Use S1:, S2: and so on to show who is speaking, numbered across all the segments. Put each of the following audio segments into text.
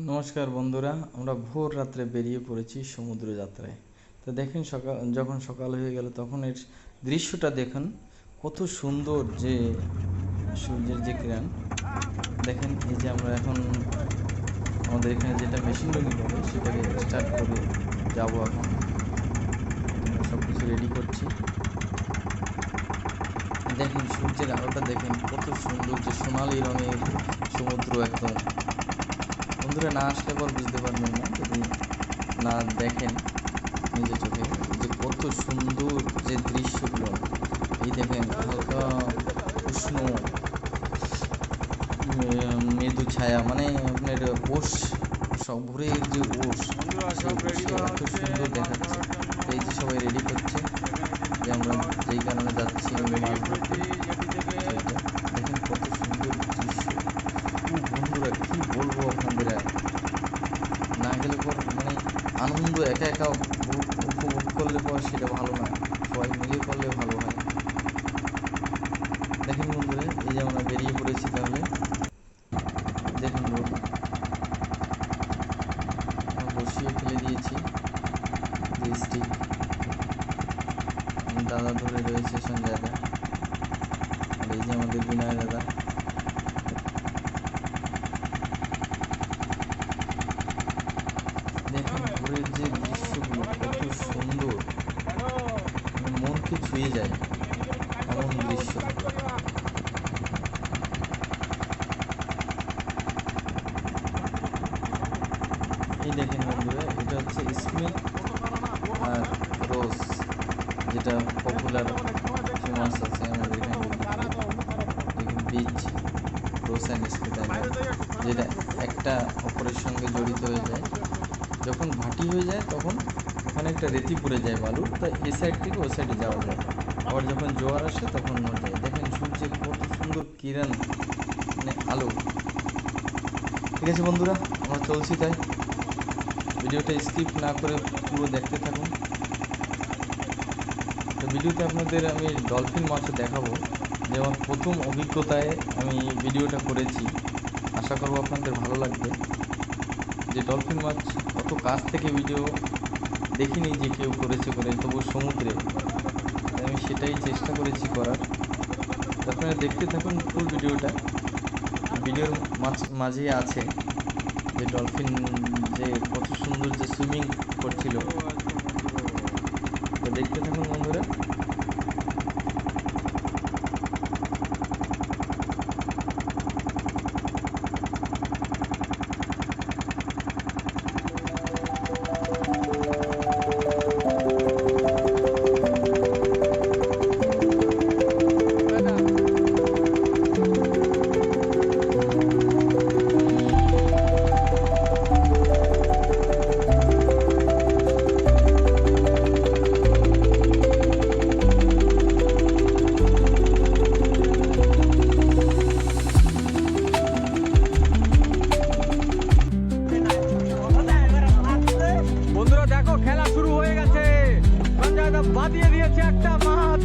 S1: নমস্কার বন্ধুরা, আমরা ভোর রাত্রে বেরিয়ে পড়েছি সমুদ্র যাত্রায়। তো দেখেন যখন সকাল হয়ে গেল তখন এর দৃশ্যটা দেখুন, কত সুন্দর যে সূর্যের যে কিরণ। দেখেন এই যে আমরা এখন আমাদের এখানে যেটা মেশিনডঙ্গি বলে সেটাকে স্টার্ট করে যাব। এখন আমরা সব কিছু রেডি করছি। দেখেন সূর্যের আলোটা দেখেন, কত সুন্দর যে সোনালি রঙের সমুদ্র একদম। বন্ধুরা না আসলে পর বুঝতে পারবেন না, যদি না দেখেন নিজের চোখে যে কত সুন্দর যে দৃশ্যগুলো। এই দেখেন হালকা উষ্ণ মৃদু ছায়া, মানে আপনার ওষ সব ভোরের যে ওষ, সেই ওষে এত সুন্দর দেখাচ্ছে। এই যে সবাই রেডি করছে যে আমরা যেই কারণে যাচ্ছি মাছ ধরতে। দেখেন কত সুন্দর দৃশ্য। বন্ধুরা কি বলবো আপনাদের, না গেলে পর মানে আনন্দ একা একা উপভোগ করলে পর সেটা ভালো না, সবাই মিলে করলে ভালো হয়। দেখেন বন্ধুরা, এই যে আমরা বেরিয়ে পড়েছি। তাহলে দেখুন বসিয়ে ফেলে দিয়েছি যে স্টিক। দাদা ধরে রয়েছে সঞ্জয় দা, আর এই যে আমাদের বিনয় দাদা। দেখুন ভোরের যে দৃশ্যগুলো কত সুন্দর, মনকে ছুঁয়ে যায় এমন দৃশ্য। এই দেখেন বন্ধুরা, এটা হচ্ছে স্মিথ আর রোজ, যেটা পপুলার ফেমাস আছে আমাদের এখানে। দেখেন বিচ রোজ অ্যান্ড স্মিথ, যেটা একটা অপরের সঙ্গে জড়িত হয়ে যায়। যখন ভাটি হয়ে যায় তখন ওখানে একটা রেতি পড়ে যায় বালু, তাই এ সাইড থেকে ও সাইডে যাওয়া যায়। আবার যখন জোয়ার আসে তখন ন যায়। দেখেন সূর্যের কত সুন্দর কিরণ, মানে আলো। ঠিক আছে বন্ধুরা, আমরা চলছি। তাই ভিডিওটা স্কিপ না করে পুরো দেখতে থাকুন। তো ভিডিওতে আপনাদের আমি ডলফিন মাছও দেখাবো, যে আমার প্রথম অভিজ্ঞতায় আমি ভিডিওটা করেছি। আশা করব আপনাদের ভালো লাগবে। যে ডলফিন মাছ অত কাছ থেকে ভিডিও দেখিনি যে কেউ করেছে তবু সমুদ্রে, আমি সেটাই চেষ্টা করেছি করার। আপনারা দেখতে থাকুন ফুল ভিডিওটা। ভিডিওর মাঝে আছে যে ডলফিন যে কত সুন্দর যে সুইমিং করছিল, তো দেখতে থাকুন বন্ধুরা।
S2: বাদিয়ে দিয়েছে একটা মাছ।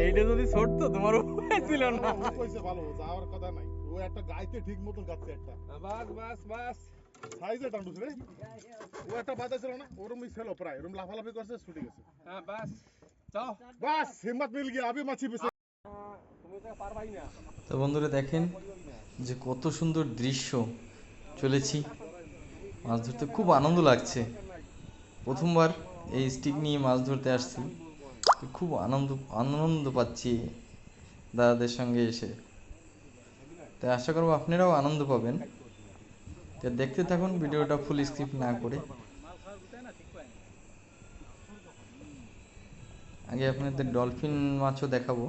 S2: এইটা যদি ছোটতো তোমার উপায় ছিল না।
S3: কইছে ভালো যাওয়ার কথা নাই, ও একটা গাইতে ঠিক মতন গাচ্ছে একটা।
S2: বাস বাস বাস
S3: সাইজে টান্ডুস রে ও একটা বাধা ছিল না ওরম ছিল প্রায় ওরম লাফালাফি করছে ছুটে গেছে
S2: হ্যাঁ বাস যাও
S3: বাস হিম্মত মিল গিয়া আবি মাছি পিছে
S2: তুমি তো পারবাই না
S1: তো বন্ধুরা দেখেন যে কত সুন্দর দৃশ্য, চলেছি মাছ ধরতে, খুব আনন্দ লাগছে। প্রথমবার এই স্টিক নিয়ে মাছ ধরতে আসছি, খুব আনন্দ পাচ্ছি দাদাদের সঙ্গে এসে। তাই আশা করবো আপনারাও আনন্দ পাবেন। তো দেখতে থাকুন ভিডিওটা ফুল স্কিপ না করে। আগে আপনাদের ডলফিন মাছও দেখাবো।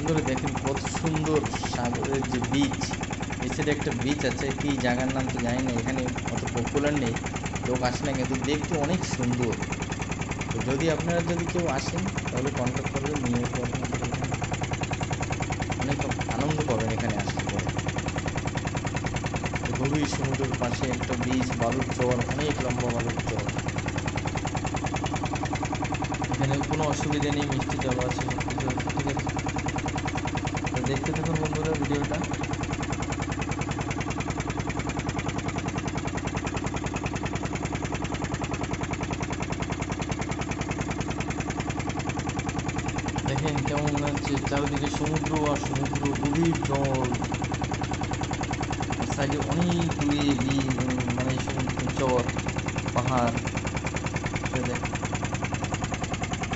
S1: বন্ধুরা দেখেন কত সুন্দর সাগরের যে বিচ, নিচের একটা বিচ আছে, কি জায়গার নাম তো জানি না, এখানে অত পপুলার নেই, লোক আসে না, কিন্তু দেখতে অনেক সুন্দর। তো যদি আপনারা যদি কেউ আসেন তাহলে কন্ট্যাক্ট করবেন, নিয়ে আপনাদের অনেক আনন্দ পাবেন এখানে আসতে পরে। গভীর সমুদ্রের পাশে একটা বিচ, বালুর চর, অনেক লম্বা বালুর চর, এখানে কোনো অসুবিধা নেই, মিষ্টি জল আছে, সব কিছু আছে, ঠিক আছে। দেখতে থাকুন বন্ধুরা ভিডিওটা। দেখেন কেমন মনে হচ্ছে, চারিদিকে সমুদ্র আর সমুদ্র, গভীর জল, সাইডে অনেক দূরে মানে সমুদ্র, চর, পাহাড়,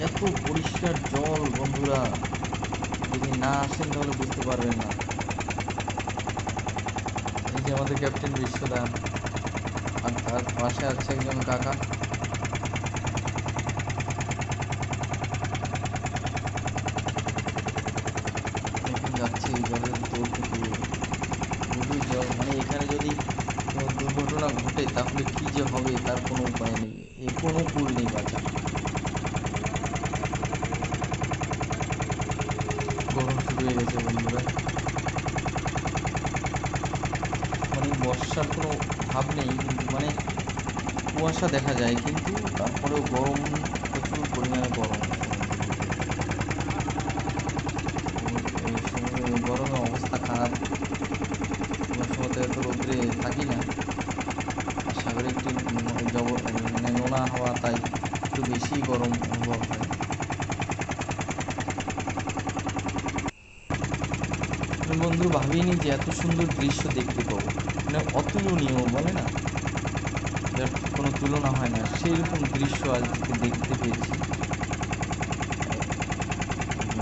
S1: এত পরিষ্কার জল বন্ধুরা, যদি না আসেন তাহলে বুঝতে পারবেন না। এই যে আমাদের ক্যাপ্টেন বিশ্বদা, আর তার পাশে আছে একজন কাকা। এখন যাচ্ছি জলের ভিতর থেকে, গভীর জল, মানে এখানে যদি কোনো দুর্ঘটনা ঘটে তাহলে কি যে হবে তার কোনো উপায় নেই, কোনো কুল নেই বাঁচা। গরম শুরু হয়ে গেছে বন্ধুরা, মানে বর্ষার কোনো ভাব নেই, কিন্তু মানে কুয়াশা দেখা যায়, কিন্তু তারপরেও গরম, প্রচুর পরিমাণে গরম। গরমে অবস্থা খারাপ, কোনো সময় এত রোদ্রে থাকি না, সাগরে একটু মানে নোনা হাওয়া, তাই একটু বেশি গরম অনুভব হয়। বন্ধু ভাবিনি যে এত সুন্দর দৃশ্য দেখতে পাবো, মানে অতুলনীয় বলে না, যার কোনো তুলনা হয় না, সেই রকম দৃশ্য আজকে দেখতে পেয়েছি।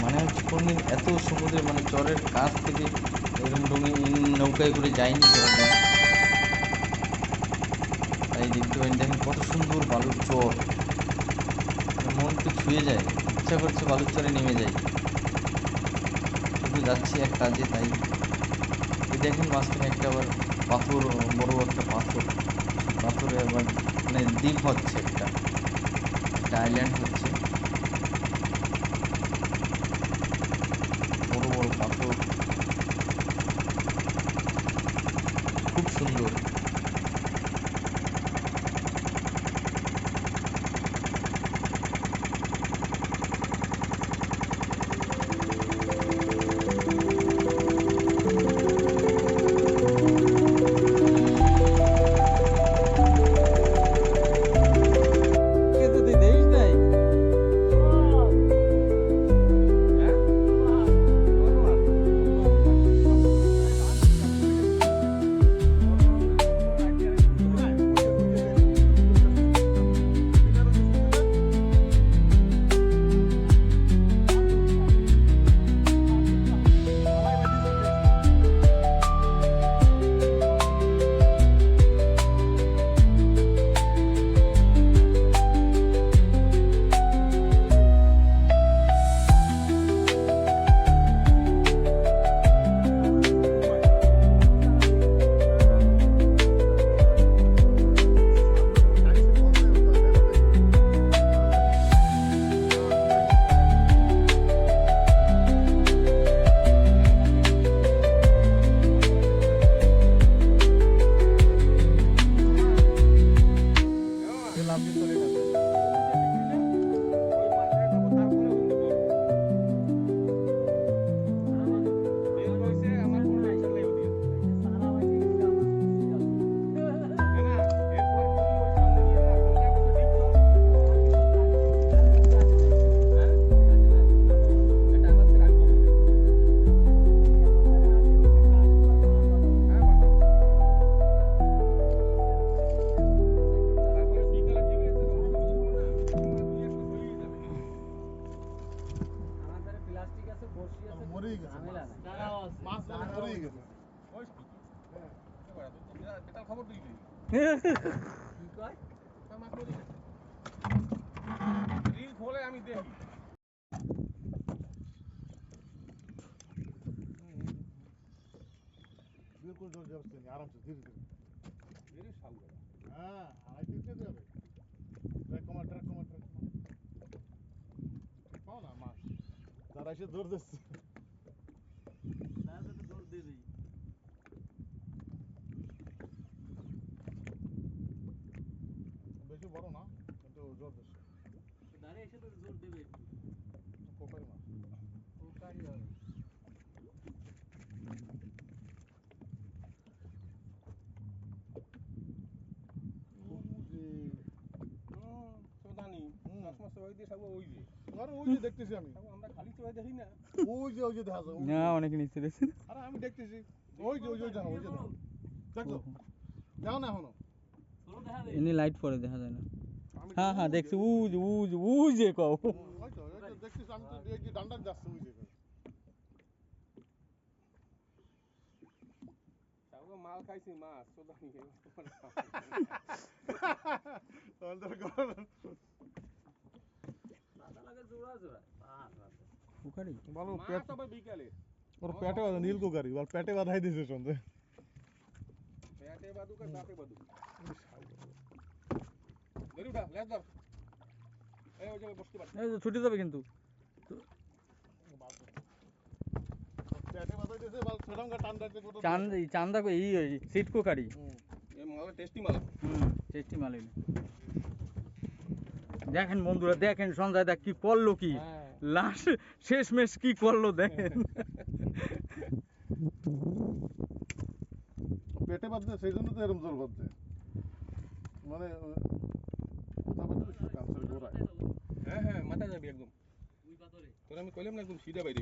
S1: মানে হচ্ছে কোনদিন এত সমুদ্রে, মানে চরের কাছ থেকে এরকম নৌকায় করে যায়নি কোনোদিন, তাই দেখতে পাই। দেখেন কত সুন্দর বালুর চর, মনকে ছুঁয়ে যায়, ইচ্ছা করছে বালুর চরে নেমে যাই, কিন্তু যাচ্ছি এক কাজে, তাই দেখেন মাঝখানে একটা আবার পাথর, বড় একটা পাথর, পাথরে আবার মানে দ্বীপ হচ্ছে, একটা আইল্যান্ড হচ্ছে, বড় বড় পাথর, খুব সুন্দর।
S3: পড়েই গেছে।
S2: ওই হ্যাঁ বেটার খবর দিলি মাছ মরে গেছে রিল খোলে আমি দেখি
S3: बिल्कुल जोर जोर से नहीं आराम से धीरे धीरे
S2: এর সাউ
S3: हाँ आई ठीक से जाबे ट्रैक कमा ठीक पाओ ना मास जरा से जोर दे
S1: তাহলে তো দৌড় দিয়ে দিই
S3: বেশি বড় না কিন্তু জোর দে
S1: দাঁড়িয়ে এসে তো জোর দেবে একটু
S3: কোপাই মাছ
S1: কোকারি হবে
S2: সোদানি মাছ ওই দিয়ে সব ওই যে
S3: আরে ওই যে দেখতেছি আমি
S2: আমরা খালি চোখে দেখি না
S3: ওই যে দেখা যায়
S4: না অনেক নিচে রয়েছে
S3: আরে আমি দেখতেছি ওই যে দেখো দেখো যাও না এখনো
S4: এনে লাইট পরে দেখা যায় না
S3: আমি
S4: হ্যাঁ হ্যাঁ দেখছি উজ যে কও
S3: ওই তো দেখতেছি আমি তো এই যে ডান্ডা যাচ্ছে ওই যে
S2: সব মাল খাইছি মাছ সোদানি
S3: অন্তর কর
S1: দাদা লাগে জোড়া জোড়া
S4: কোকারি
S3: ভালো
S2: মাছ
S3: পেট
S2: তবে বিকালে
S3: ওর পেটে বাঁধা নীল কোকারি ওর পেটে বাঁধাই দিয়েছে সন্ধে
S2: পেটে বাদুক আর দাঁতে বাদুক ধরি উঠা লেজ ধর এই ওই জায়গায় বসতে পারছি
S4: এই যে ছুটে যাবে কিন্তু
S3: পেটে বাঁধাই দিয়েছে বাল ছোটঙ্গা টান দিতে কত
S4: চান্দা কই এই সিট কোকারি
S2: এই মাল টেস্টি মাল
S4: টেস্টি মাল এনে দেখেন বন্ধুরা দেখেন সঞ্জয় দা কি করলো কি লাস্ট শেষমেশ কি করলো দেখেন
S3: পেটে বাঁধছে সেই জন্য তো এরকম জোর বাঁধছে মানে তারপর তো ক্যান্সার গোড়ায়
S2: হ্যাঁ হ্যাঁ মাথা যাবি একদম তোর আমি কইলাম না একদম সিধা বাইরে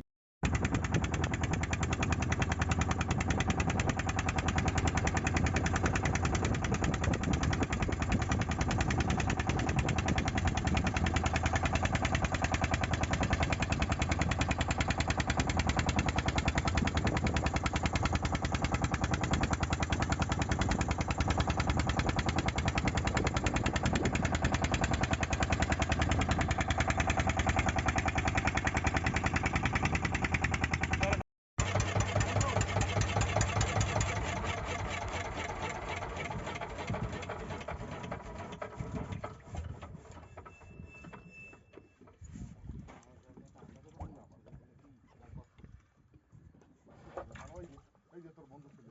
S3: এই যে তোর বন্ধু ছিল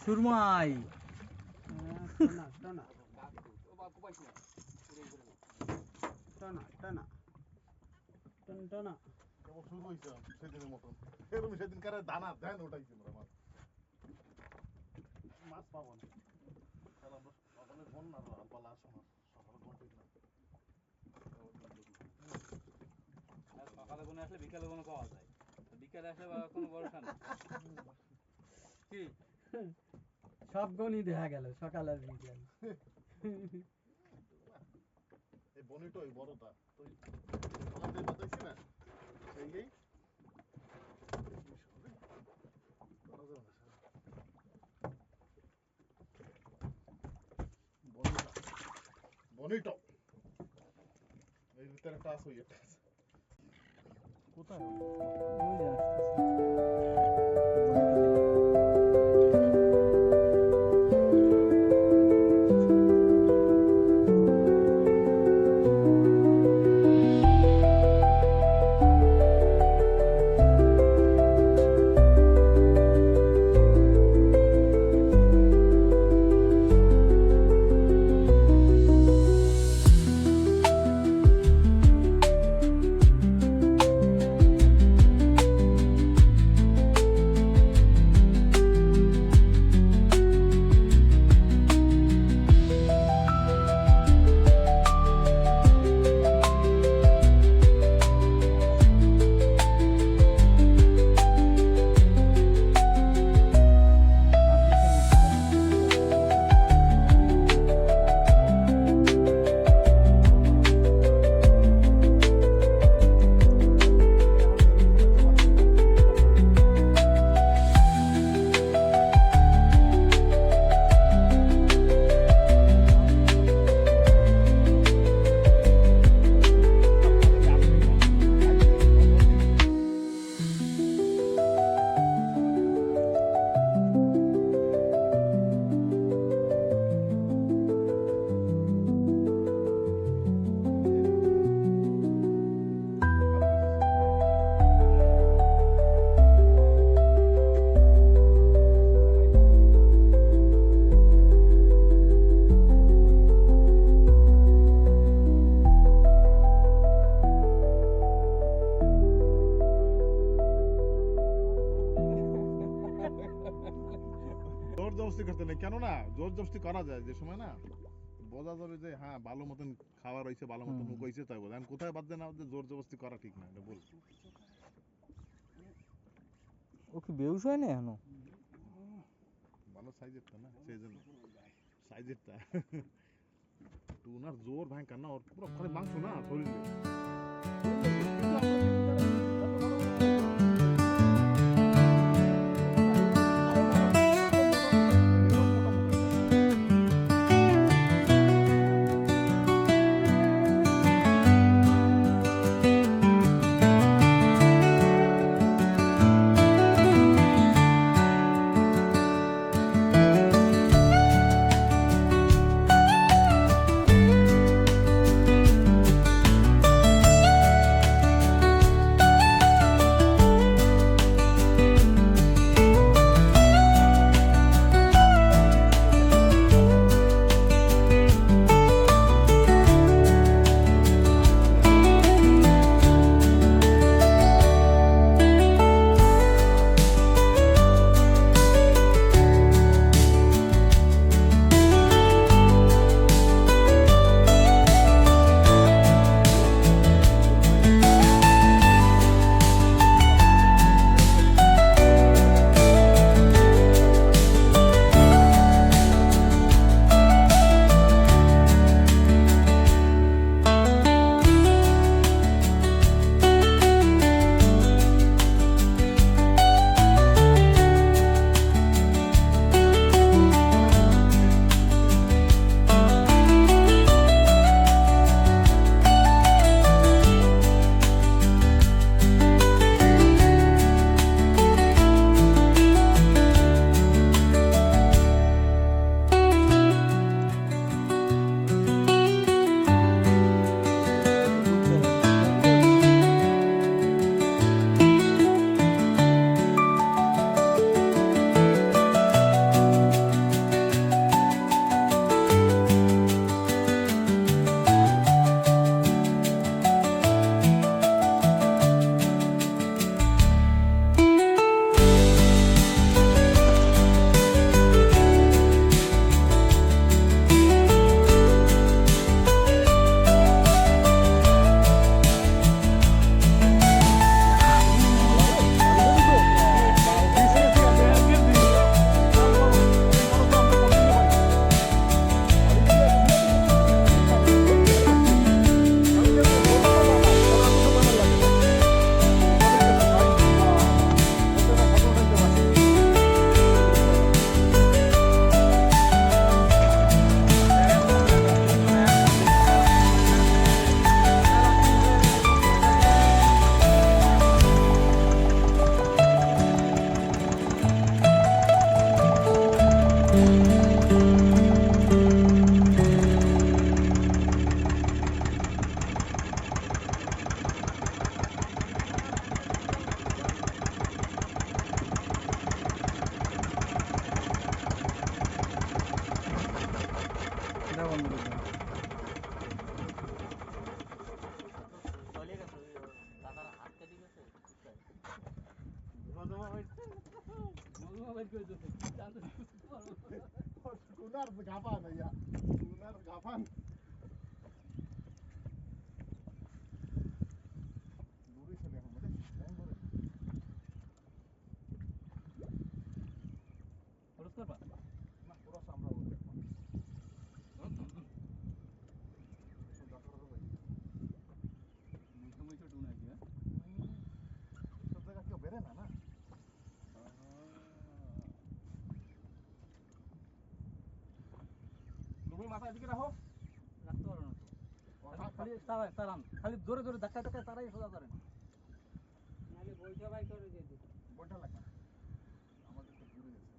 S4: সুরমাই
S3: কেবল শুরু হয়েছে সেদিনের মতন এরকম সেদিন কারে দানা দেন ওটাই ছিল আমার মাছ পাবো না কারণ আমরা সকালে ফোন না পালা আসো না সকালে ফোন ঠিক না
S1: সকালে কোনো আসলে বিকালে কোনো পাওয়া যায় বিকালে আসলে কোনো ভরসা নেই কি
S4: সব গণই দেখা গেল সকাল আর বিকাল
S3: এই বনিটো এই বড়টা তুই আমাদের বাতাইছি না এই বনিটো এই ভিতরে টাস হয়ে গেছে কোথায়
S4: ওই যে
S3: জোর জবরদস্তি করতে নেই, কেননা জোর জবরদস্তি করা যায় যে সময় না বোঝা যাবে যে হ্যাঁ ভালো মতন খাবার হয়েছে, ভালো মতন মুখ হয়েছে, তাই বলে এখন কোথায় বাদ দেন আমাদের জোর জবরদস্তি করা ঠিক না, এটা বল।
S4: ও কি বেউস হয় না এখনো?
S3: ভালো সাইজেরটা না, সেই জন্য সাইজেরটা টুনার জোর ভয়ঙ্কর না, ওর পুরো খালি মাংস না শরীরে। টুনার গাফান ইয়া, টুনার গাফান দূরে চলে এখন মানে কেমন ধরে
S2: খরচ করবা
S3: না পুরো আমরা দেখব
S2: মুই তো টুনা কি
S3: সব জায়গা কেউ বেরে না না
S2: তুমি মাথা এদিকে রাখো।
S4: রাখতে পারো না তো। খালি তারান খালি জোরে জোরে ধাক্কা ধাক্কা তারাই সোজা করেন। নাহলে বইটা বাই করে দিয়ে দিই।
S3: বইটা লাগা আমাদের তো দূরে গেছে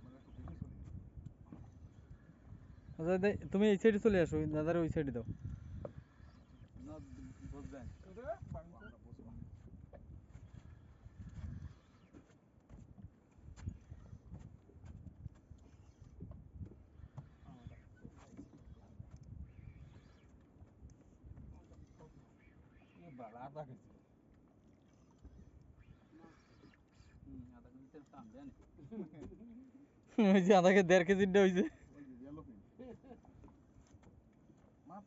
S3: মানে একটু বেশি চলে
S4: আচ্ছা তুমি এই সাইডে চলে আসো, দাদার ওই সাইডে দাও।
S2: না বুঝবেন
S3: আমরা বসবো
S2: ये बड़ा आधा केजी। आधा केजी तेल
S4: টান দেন
S1: ওই যে আধা 1.5 কেজিটা হইছে
S3: ওই যে yellow fin। মাছ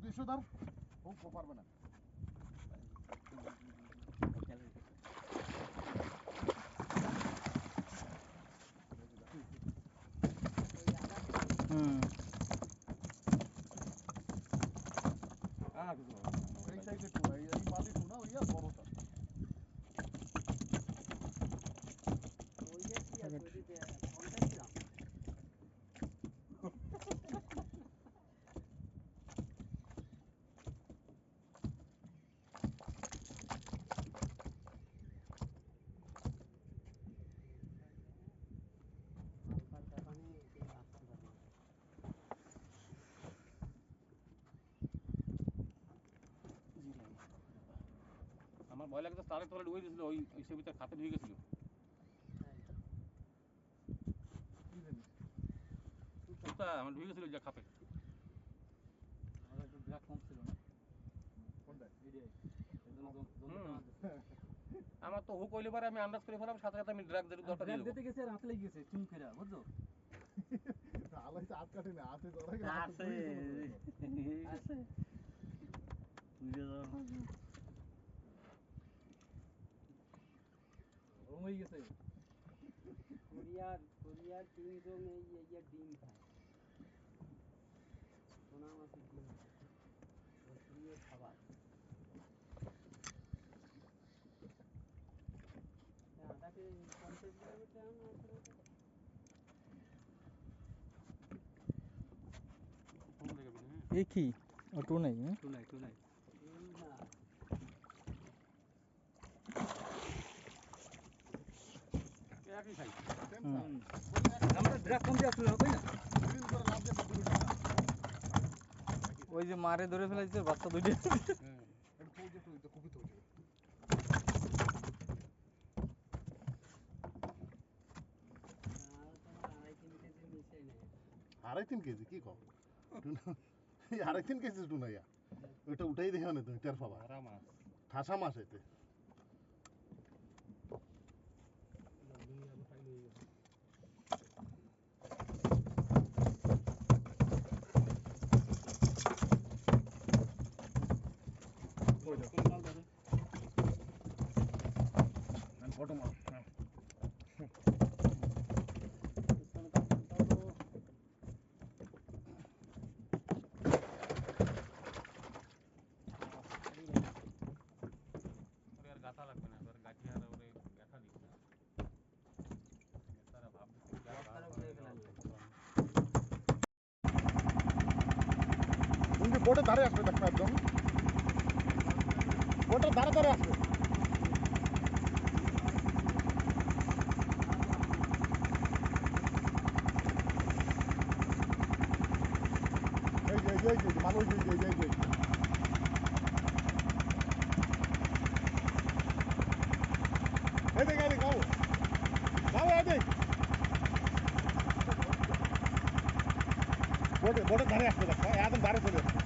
S3: বিষধর ও পারবে না।
S1: হুম
S2: কিছু
S3: এই সাইডে টুনা, এই বালি টুনা ওইয়া বড়টা।
S2: আমার ভয় লাগছে তারে তোলা ডুবে গেছিল ওই সে ভিতরে খাতে ঢুকে গেছিল সুতা আমার ঢুকে গেছিল যে খাপে
S4: আমাদের একটু ড্রাগ কম ছিল না
S3: কোনটা?
S4: এটাই এজন্য জমতে
S2: হুম।
S4: টান দিচ্ছে
S2: আমার তো হুক হইলে পরে আমি আন্দাজ করে ফেলাম সাথে সাথে আমি ড্রাগ দরটা দিয়ে
S4: ড্রাগ
S2: দেবো
S4: দিতে গেছে আর হাতে লেগে গেছে চুম করে বুঝছো
S3: আলাই তো হাত কাটে না, হাতে ধরে
S1: আছে আছে বুঝে যাও
S4: রং হয়ে গেছে
S5: কোরিয়ার কিংডম এই ডিম খায় সোনা মাছের ডিম খায় ওর প্রিয় খাবার আদাকে 50 কিলোমিটার
S1: এই কি অটো নাই হ্যাঁ
S4: টুনাই টুনাই
S5: না
S2: একই খাই
S3: সেম
S1: হুম।
S4: আমরা ড্রাগ কম দিয়ে আসলে হবে না
S3: গ্রিন করে লাভ দিয়ে দুটো টাকা।
S1: ওই যে মারে ধরে ফেলাইছে বাচ্চা দুইটা
S2: হুম
S3: একটু পৌঁছে তো এটা খুবই তো হচ্ছে।
S5: আর তোমার 2.5-3 কেজি মিশাই নেই
S3: 3.5 কেজি কি কও? টুনা এই 3.5 কেজি টুনা ইয়া। ওইটা উঠাই দেখিও না তুমি টের পাবা।
S2: মারা মাছ
S3: ঠাসা মাছ এতে। ফটো মার।
S2: ওরে আর গাথা লাগবে না এবার গাঠি আর ওরে গাথা দিই তারা ভাব দিচ্ছে
S3: তুমি বোটের ধারে আসবে দেখো একদম। বোটের ধারে ধারে আসবে। এই মানুষ এই দেখ গাও গাও এই দেখ বোটের ধারে আসবে দেখো একদম ধারে চলে আসবে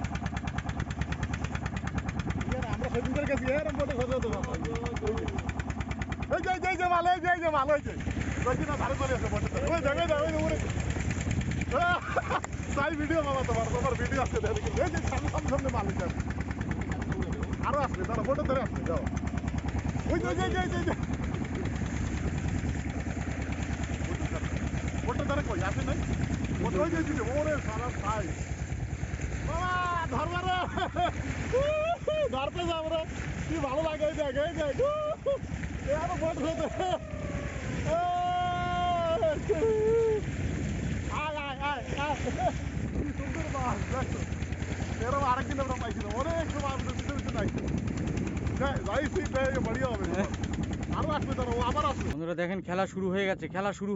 S3: আমরা সেদিন করে গেছি এরকম বোটে খোঁজে তো এই যে মাল এই যে মাল হয়েছে না ধারে চলে আসবে বোটের ওই জায়গায় যাবে ওরে তাই ভিডিও বাবা তোমার ভিডিও আসছে দেখি এই যে সামনে মাল হয়েছে আরো আসবে দাঁড়া বোটের ধরে আসবে যাও ওই যে বোটের ধরে কই আসে নাই ওই যে ওরে সারা খাই বাবা ধরবা রে ধরতে যাও রে কি ভালো লাগে এই দেখ আরো বোট হতে কি সুন্দর মাছ দেখো এরকম আরেকদিন আমরা পাইছিলাম অনেক মাছ ভিতরে পাইছি যাইছি বড়িয়া হবে আরো আসবে তারা ও আবার আসবে
S1: বন্ধুরা দেখেন খেলা শুরু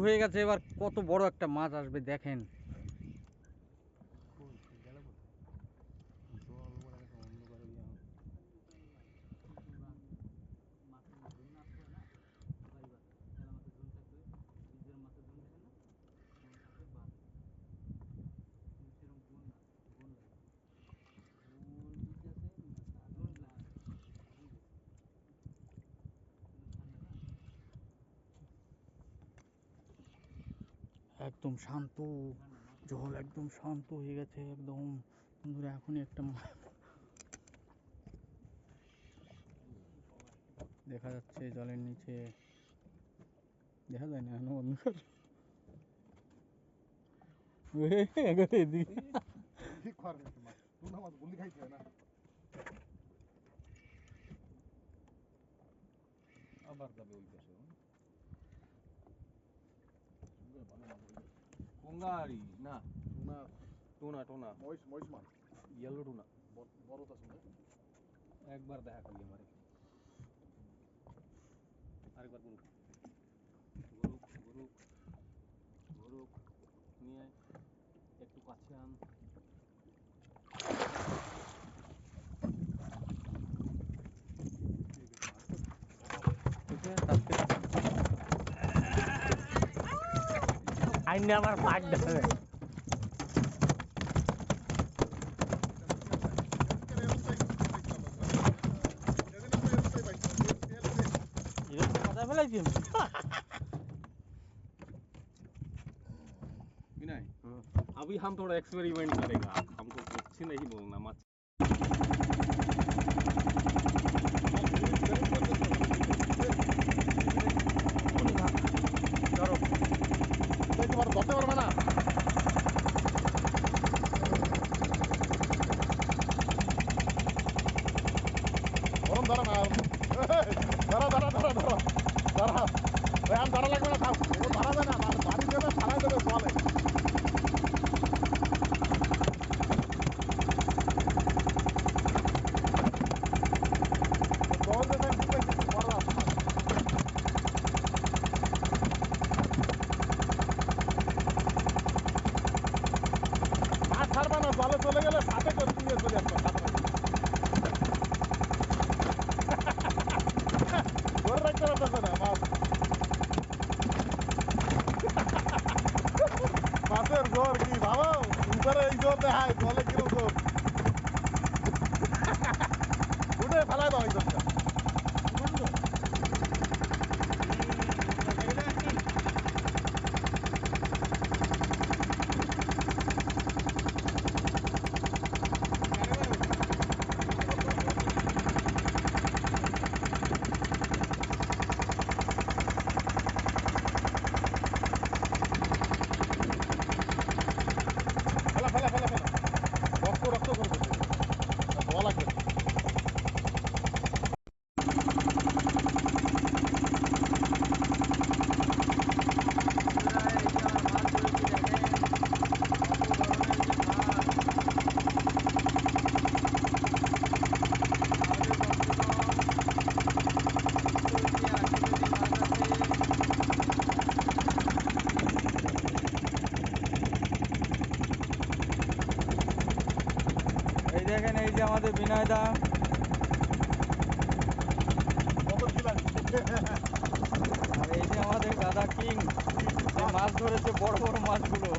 S1: হয়ে গেছে এবার কত বড় একটা মাছ আসবে দেখেন
S4: মাছের ঝুল না আসবে না এবার তেলা মাছের ঝুল থাকবে বীজের মাছের ঝুল দেখেন না ঝুল থাকবে বাদ সেরকম গুণ না গুণ লাগে
S5: মূল বীজ আছে
S4: গুণ লাগে গুণ বেশি কিন্তু ঠান্ডা না
S3: একদম শান্ত, জল একদম শান্ত হয়ে গেছে একদম। বন্ধুরা এখনই একটা দেখা যাচ্ছে জলের নিচে, দেখা যায় না এখন অন্ধকার।
S2: আবার যাবে ওই পাশে কোঙ্গারি না টোনা টোনা
S3: মহিষ মাছ
S2: ইয়েলো টোনা
S3: বড় তো শুনে।
S2: একবার দেখা করি আমারে আরেকবার গরুক গরুক গরুক গরুক নিয়ে একটু কাছে আন
S3: আইনে আমার পাট দেবে। কথা ফেলাইছি
S2: विनय अभी हम थोड़ा एक्सपेरिमेंट करेगा हमको कुछ नहीं बोलना मत
S3: তোমার ধরতে পারবে না। গরম ধরা না, ধরা ধরা ধরা ধরা ধরা, এখন ধরা লাগবে না, থাক ধরা যায় না, বাড়ি দেবে ফালাই দেবে জলে। মাছ ছাড়বে না, জলে চলে গেলে সাথে করে নিয়ে চলে আসবে। ধরে রাখতে পারতেছে না মাছ, মাছের জোর কি ভাবো, উপরে এই জোর দেখায়, জলে কিরম জোর। উঠে ফেলাই দাও এই জোরটা। ফেলা ফেলা ফেলা ফেলা, রক্ত রক্ত করবে, ধোয়া লাগবে।
S1: এই দেখেন, এই যে আমাদের বিনয় দা,
S3: কত ছিলাম
S1: আর এই যে আমাদের দাদা কিং, যে মাছ ধরেছে বড় বড় মাছগুলো।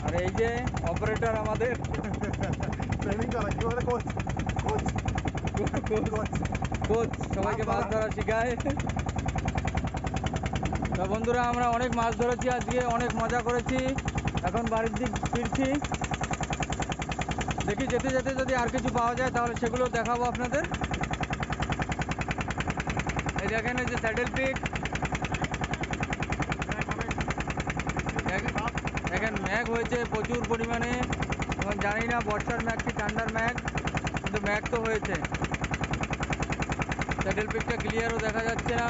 S1: আর এই যে অপারেটর আমাদের
S3: ট্রেনিং করা কি বলে, কোচ কোচ কোচ।
S1: কোচ, সবাইকে মাছ ধরা শেখায়। তো বন্ধুরা, আমরা অনেক মাছ ধরেছি আজকে, অনেক মজা করেছি। এখন বাড়ির দিক ফিরছি। দেখি যেতে যেতে যদি আর কিছু পাওয়া যায় তাহলে সেগুলো দেখাবো আপনাদের। এই দেখেন, এই যে স্যাডেল পিক, দেখেন ম্যাঘ হয়েছে প্রচুর পরিমাণে। এখন জানি না বর্ষার ম্যাঘ কি ঠান্ডার ম্যাঘ, কিন্তু ম্যাঘ তো হয়েছে। স্যাডেল পিকটা ক্লিয়ারও দেখা যাচ্ছে না।